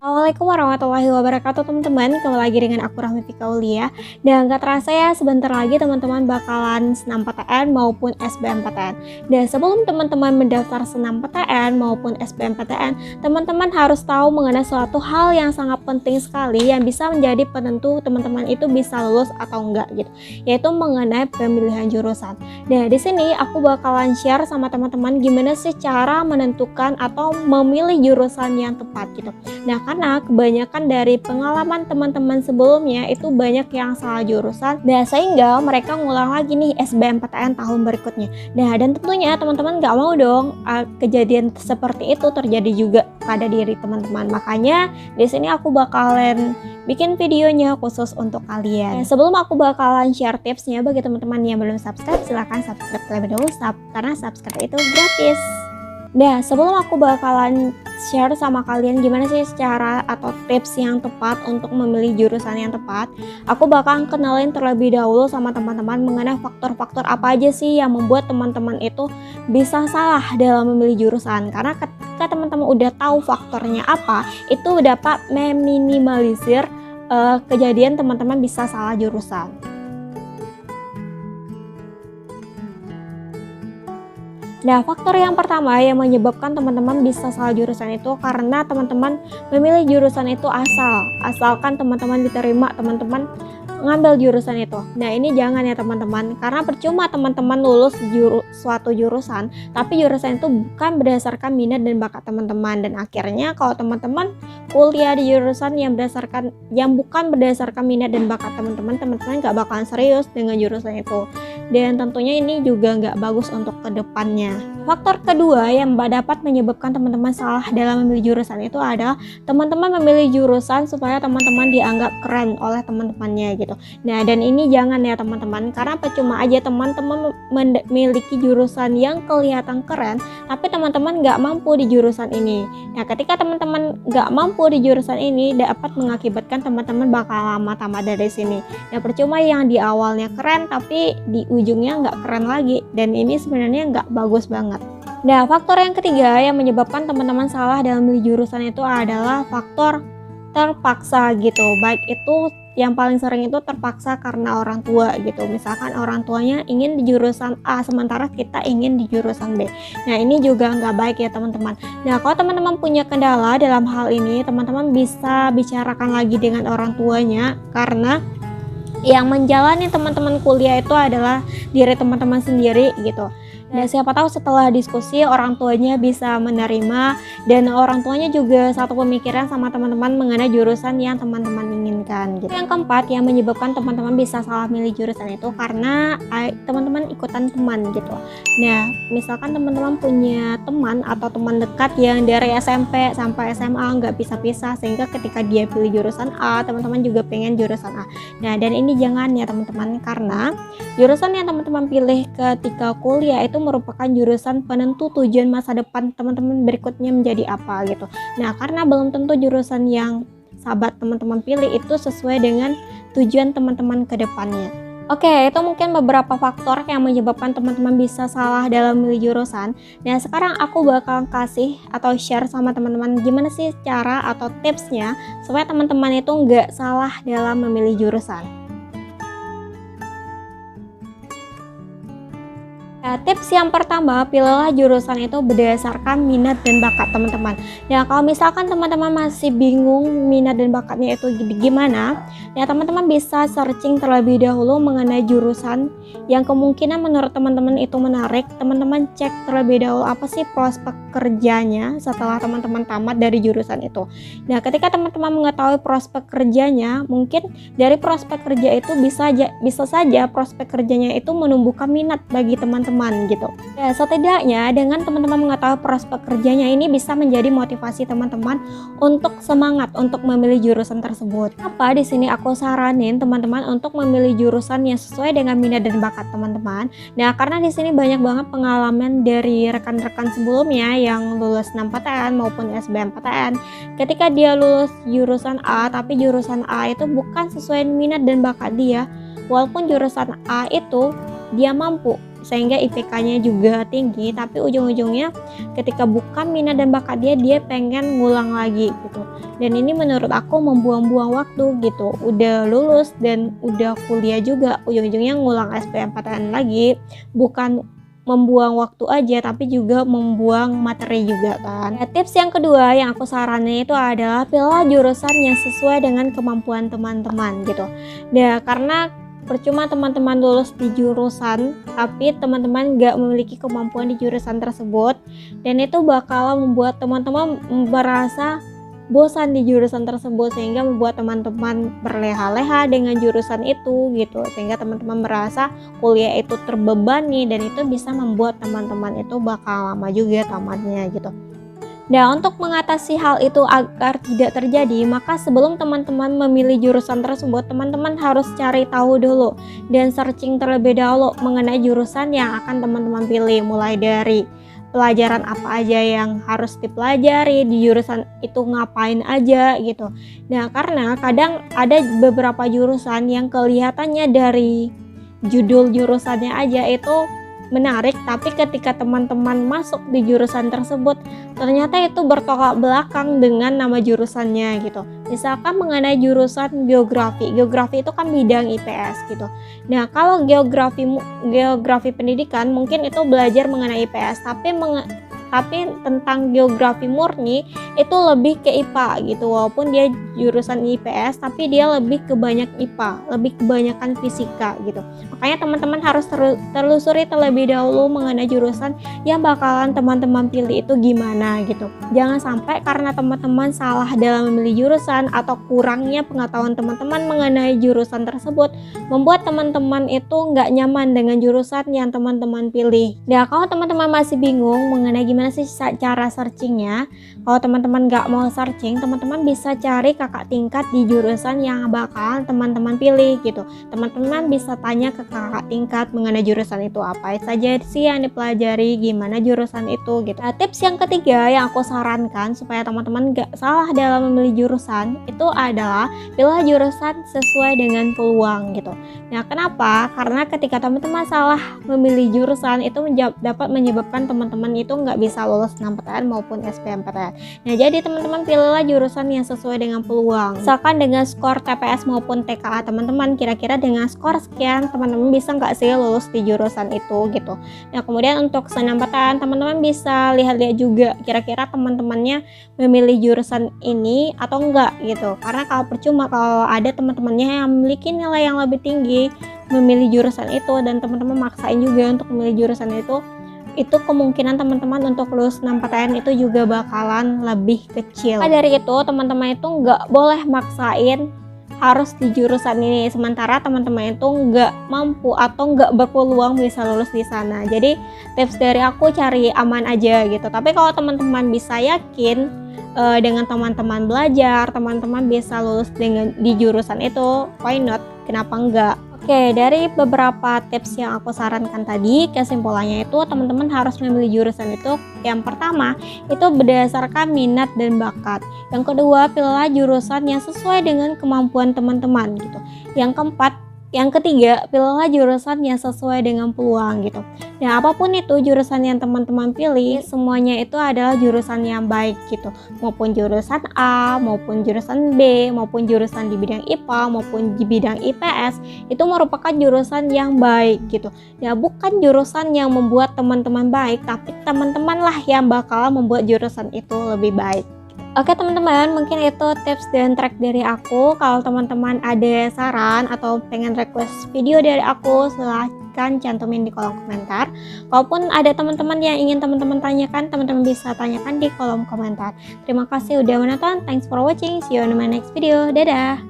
Assalamualaikum warahmatullahi wabarakatuh teman-teman, kembali lagi dengan aku Rahmi Fika Aulia. Dan gak terasa ya, sebentar lagi teman-teman bakalan SNMPTN maupun SBMPTN. Dan sebelum teman-teman mendaftar SNMPTN maupun SBMPTN, teman-teman harus tahu mengenai suatu hal yang sangat penting sekali yang bisa menjadi penentu teman-teman itu bisa lulus atau enggak gitu, yaitu mengenai pemilihan jurusan. Nah di sini aku bakalan share sama teman-teman gimana sih cara menentukan atau memilih jurusan yang tepat gitu. Nah karena kebanyakan dari pengalaman teman-teman sebelumnya itu banyak yang salah jurusan, dan sehingga mereka ngulang lagi nih SBMPTN tahun berikutnya. Nah dan tentunya teman-teman gak mau dong kejadian seperti itu terjadi juga pada diri teman-teman. Makanya di sini aku bakalan bikin videonya khusus untuk kalian. Nah, sebelum aku bakalan share tipsnya bagi teman-teman yang belum subscribe, silahkan subscribe terlebih dahulu karena subscribe itu gratis. Nah sebelum aku bakalan share sama kalian gimana sih cara atau tips yang tepat untuk memilih jurusan yang tepat, aku bakalan kenalin terlebih dahulu sama teman-teman mengenai faktor-faktor apa aja sih yang membuat teman-teman itu bisa salah dalam memilih jurusan. Karena ketika teman-teman udah tahu faktornya apa, itu dapat meminimalisir kejadian teman-teman bisa salah jurusan. Nah, faktor yang pertama yang menyebabkan teman-teman bisa salah jurusan itu karena teman-teman memilih jurusan itu asalkan teman-teman diterima, teman-teman ngambil jurusan itu. Nah, ini jangan ya teman-teman, karena percuma teman-teman lulus suatu jurusan, tapi jurusan itu bukan berdasarkan minat dan bakat teman-teman, dan akhirnya kalau teman-teman kuliah di jurusan yang bukan berdasarkan minat dan bakat teman-teman gak bakalan serius dengan jurusan itu. Dan tentunya ini juga nggak bagus untuk kedepannya. Faktor kedua yang dapat menyebabkan teman-teman salah dalam memilih jurusan itu adalah teman-teman memilih jurusan supaya teman-teman dianggap keren oleh teman-temannya gitu. Nah dan ini jangan ya teman-teman, karena percuma aja teman-teman memiliki jurusan yang kelihatan keren tapi teman-teman nggak mampu di jurusan ini. Nah ketika teman-teman nggak mampu di jurusan ini dapat mengakibatkan teman-teman bakal lama tamat dari sini. Nah percuma yang di awalnya keren tapi di ujungnya nggak keren lagi, dan ini sebenarnya nggak bagus banget. Nah faktor yang ketiga yang menyebabkan teman-teman salah dalam memilih jurusan itu adalah faktor terpaksa gitu. Baik itu yang paling sering itu terpaksa karena orang tua gitu. Misalkan orang tuanya ingin di jurusan A sementara kita ingin di jurusan B. Nah ini juga nggak baik ya teman-teman. Nah kalau teman-teman punya kendala dalam hal ini, teman-teman bisa bicarakan lagi dengan orang tuanya, karena yang menjalani teman-teman kuliah itu adalah diri teman-teman sendiri gitu. Dan siapa tahu setelah diskusi orang tuanya bisa menerima, dan orang tuanya juga satu pemikiran sama teman-teman mengenai jurusan yang teman-teman inginkan gitu. Yang keempat yang menyebabkan teman-teman bisa salah milih jurusan itu karena teman-teman ikutan teman gitu. Nah misalkan teman-teman punya teman atau teman dekat yang dari SMP sampai SMA nggak pisah-pisah, sehingga ketika dia pilih jurusan A, teman-teman juga pengen jurusan A. Nah dan ini jangan ya teman-teman, karena jurusan yang teman-teman pilih ketika kuliah itu merupakan jurusan penentu tujuan masa depan teman-teman berikutnya menjadi apa gitu. Nah karena belum tentu jurusan yang sahabat teman-teman pilih itu sesuai dengan tujuan teman-teman ke depannya. Oke, itu mungkin beberapa faktor yang menyebabkan teman-teman bisa salah dalam memilih jurusan. Nah sekarang aku bakal kasih atau share sama teman-teman gimana sih cara atau tipsnya supaya teman-teman itu nggak salah dalam memilih jurusan. Nah, tips yang pertama, pilihlah jurusan itu berdasarkan minat dan bakat teman-teman. Nah, kalau misalkan teman-teman masih bingung minat dan bakatnya itu gimana, ya teman-teman bisa searching terlebih dahulu mengenai jurusan yang kemungkinan menurut teman-teman itu menarik. Teman-teman cek terlebih dahulu apa sih prospek kerjanya setelah teman-teman tamat dari jurusan itu. Nah, ketika teman-teman mengetahui prospek kerjanya, mungkin dari prospek kerja itu bisa saja prospek kerjanya itu menumbuhkan minat bagi teman-teman teman-teman gitu. Ya, setidaknya dengan teman-teman mengetahui prospek kerjanya ini bisa menjadi motivasi teman-teman untuk semangat untuk memilih jurusan tersebut. Apa di sini aku saranin teman-teman untuk memilih jurusan yang sesuai dengan minat dan bakat teman-teman. Nah, karena di sini banyak banget pengalaman dari rekan-rekan sebelumnya yang lulus SNMPTN maupun SBMPTN. Ketika dia lulus jurusan A, tapi jurusan A itu bukan sesuai minat dan bakat dia. Walaupun jurusan A itu dia mampu sehingga IPK-nya juga tinggi, tapi ujung-ujungnya ketika bukan minat dan bakat dia, dia pengen ngulang lagi gitu. Dan ini menurut aku membuang-buang waktu gitu. Udah lulus dan udah kuliah juga, ujung-ujungnya ngulang SBMPTN lagi. Bukan membuang waktu aja, tapi juga membuang materi juga kan. Ya, tips yang kedua yang aku saranin itu adalah pilih jurusan yang sesuai dengan kemampuan teman-teman gitu. Ya, karena percuma teman-teman lulus di jurusan tapi teman-teman nggak memiliki kemampuan di jurusan tersebut, dan itu bakal membuat teman-teman merasa bosan di jurusan tersebut, sehingga membuat teman-teman berleha-leha dengan jurusan itu gitu, sehingga teman-teman merasa kuliah itu terbebani, dan itu bisa membuat teman-teman itu bakal lama juga tamatnya gitu. Nah, untuk mengatasi hal itu agar tidak terjadi, maka sebelum teman-teman memilih jurusan tersebut, teman-teman harus cari tahu dulu dan searching terlebih dahulu mengenai jurusan yang akan teman-teman pilih, mulai dari pelajaran apa aja yang harus dipelajari di jurusan itu, ngapain aja gitu. Nah, karena kadang ada beberapa jurusan yang kelihatannya dari judul jurusannya aja itu menarik, tapi ketika teman-teman masuk di jurusan tersebut ternyata itu bertolak belakang dengan nama jurusannya gitu. Misalkan mengenai jurusan geografi itu kan bidang IPS gitu. Nah, kalau geografi pendidikan mungkin itu belajar mengenai IPS, tapi tentang geografi murni itu lebih ke IPA gitu. Walaupun dia jurusan IPS, tapi dia lebih ke banyak IPA, lebih kebanyakan fisika gitu. Makanya teman-teman harus telusuri terlebih dahulu mengenai jurusan yang bakalan teman-teman pilih itu gimana gitu. Jangan sampai karena teman-teman salah dalam memilih jurusan atau kurangnya pengetahuan teman-teman mengenai jurusan tersebut membuat teman-teman itu nggak nyaman dengan jurusan yang teman-teman pilih. Nah, kalau teman-teman masih bingung mengenai gimana sih cara searchingnya, kalau teman-teman nggak mau searching, teman-teman bisa cari kakak tingkat di jurusan yang bakalan teman-teman pilih gitu. Teman-teman bisa tanya ke kakak tingkat mengenai jurusan itu apa saja sih yang dipelajari, gimana jurusan itu gitu. Nah, tips yang ketiga yang aku sarankan supaya teman-teman nggak salah dalam memilih jurusan itu adalah pilih jurusan sesuai dengan peluang gitu. Nah, kenapa? Karena ketika teman-teman salah memilih jurusan itu dapat menyebabkan teman-teman itu nggak bisa lulus SNMPTN maupun SBMPTN. Nah, jadi teman-teman pilihlah jurusan yang sesuai dengan peluang. Misalkan dengan skor TPS maupun TKA teman-teman, kira-kira dengan skor sekian teman-teman bisa nggak sih lulus di jurusan itu gitu. Nah, kemudian untuk SNMPTN teman-teman bisa lihat-lihat juga kira-kira teman-temannya memilih jurusan ini atau enggak gitu. Karena kalau percuma kalau ada teman-temannya yang memiliki nilai yang lebih tinggi memilih jurusan itu dan teman-teman maksain juga untuk memilih jurusan itu kemungkinan teman-teman untuk lulus SNMPTN itu juga bakalan lebih kecil. Nah, dari itu teman-teman itu nggak boleh maksain harus di jurusan ini, sementara teman-teman itu nggak mampu atau nggak berpeluang bisa lulus di sana. Jadi tips dari aku cari aman aja gitu. Tapi kalau teman-teman bisa yakin dengan teman-teman belajar, teman-teman bisa lulus di jurusan itu, why not? Kenapa enggak? Oke, dari beberapa tips yang aku sarankan tadi, kesimpulannya itu teman-teman harus memilih jurusan itu yang pertama itu berdasarkan minat dan bakat. Yang kedua, pilihlah jurusan yang sesuai dengan kemampuan teman-teman gitu. Yang ketiga, pilihlah jurusan yang sesuai dengan peluang gitu. Nah, apapun itu jurusan yang teman-teman pilih, semuanya itu adalah jurusan yang baik gitu. Maupun jurusan A, maupun jurusan B, maupun jurusan di bidang IPA, maupun di bidang IPS, itu merupakan jurusan yang baik gitu. Ya, bukan jurusan yang membuat teman-teman baik, tapi teman-teman lah yang bakal membuat jurusan itu lebih baik. Oke teman-teman, mungkin itu tips dan trik dari aku. Kalau teman-teman ada saran atau pengen request video dari aku, silahkan cantumin di kolom komentar. Kalaupun ada teman-teman yang ingin teman-teman tanyakan, teman-teman bisa tanyakan di kolom komentar. Terima kasih udah menonton, thanks for watching, see you on my next video, dadah!